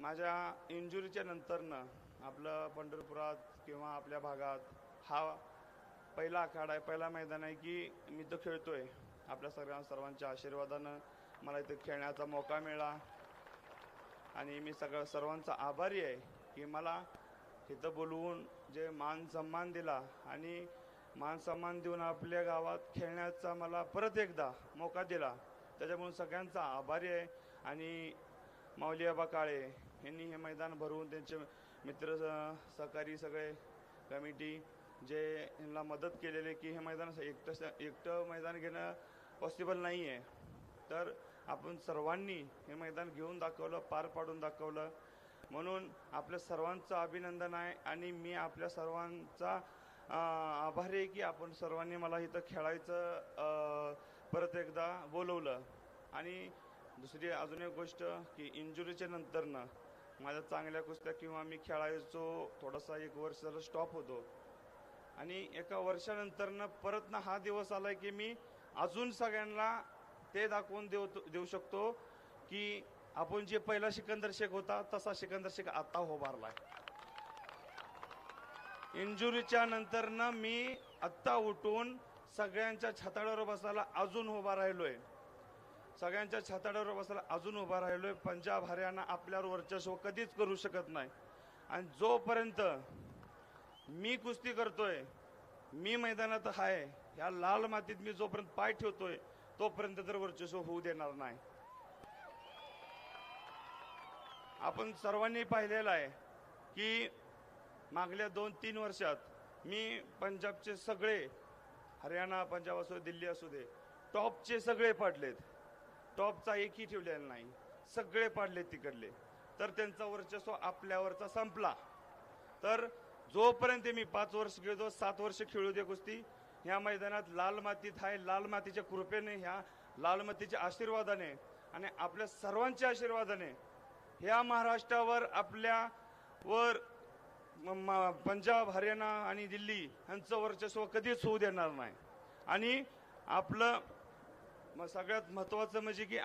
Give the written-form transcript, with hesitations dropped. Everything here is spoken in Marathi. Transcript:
माझ्या इंजुरीच्या नंतरनं आपलं पंढरपुरात किंवा आपल्या भागात हा पहिला आखाडा आहे, पहिला मैदान आहे की मी तो खेळतोय. आपल्या सर्वांच्या आशीर्वादानं मला इथे खेळण्याचा मौका मिळाला आणि मी सर्वांचा आभारी आहे की मला इथं बोलवून जे मान सन्मान दिला आणि मान सन्मान देऊन आपल्या गावात खेळण्याचा मला परत एकदा मौका दिला. त्याच्यामुळे सगळ्यांचा आभारी आहे. आणि माऊली आबा काळे यांनी हे मैदान भरवून त्यांचे मित्र सहकारी सगळे कमिटी जे यांना मदत केलेले की हे मैदान एकटं मैदान घेणं पॉसिबल नाही आहे, तर आपण सर्वांनी हे मैदान घेऊन दाखवलं, पार पाडून दाखवलं. म्हणून आपल्या सर्वांचं अभिनंदन आहे आणि मी आपल्या सर्वांचा आभारी आहे की आपण सर्वांनी मला इथं खेळायचं परत एकदा बोलवलं. आणि दुसरी अजून एक गोष्ट की इंजुरीच्या नंतरनं माझ्या चांगल्या कुस्त्या किंवा मी खेळायचो थोडासा 1 वर्ष जरा स्टॉप होतो आणि एका वर्षानंतरनं परत हा दिवस आला की मी अजून सगळ्यांना ते दाखवून देऊ शकतो की आपण जे पहिला सिकंदर शेख होता तसा सिकंदर शेख आता उभारलाय. इंजुरीच्या नंतरनं मी आत्ता उठून सगळ्यांच्या छाताडावर बसायला अजून उभा राहिलोय, सगळ्यांच्या छाताडावर बसायला अजून उभा राहिलोय. पंजाब हरियाणा आपल्यावर वर्चस्व कधीच करू शकत नाही आणि जोपर्यंत मी कुस्ती करतोय, मी मैदानात आहे, ह्या लाल मातीत मी जोपर्यंत पाय ठेवतोय तोपर्यंत तर वर्चस्व होऊ देणार नाही. आपण सर्वांनी पाहिलेलं आहे की मागल्या 2-3 वर्षात मी पंजाबचे सगळे, हरियाणा पंजाब असो दिल्ली असू दे, टॉपचे सगळे पाडलेत, टॉपचा एकही ठेवलेला नाही, सगळे पाडलेत तिकडले. तर त्यांचा वर्चस्व आपल्यावरचा संपला. तर जोपर्यंत मी 5 वर्ष खेळतो, 7 वर्ष खेळू दे कुस्ती, ह्या मैदानात लाल मातीत आहे. लाल मातीच्या कृपेने, ह्या लाल मातीच्या आशीर्वादाने आणि आपल्या सर्वांच्या आशीर्वादाने ह्या महाराष्ट्रावर आपल्यावर पंजाब हरियाणा आणि दिल्ली यांचं वर्चस्व कधीच होऊ देणार नाही. आणि आपलं सगळ्यात महत्त्वाचं म्हणजे की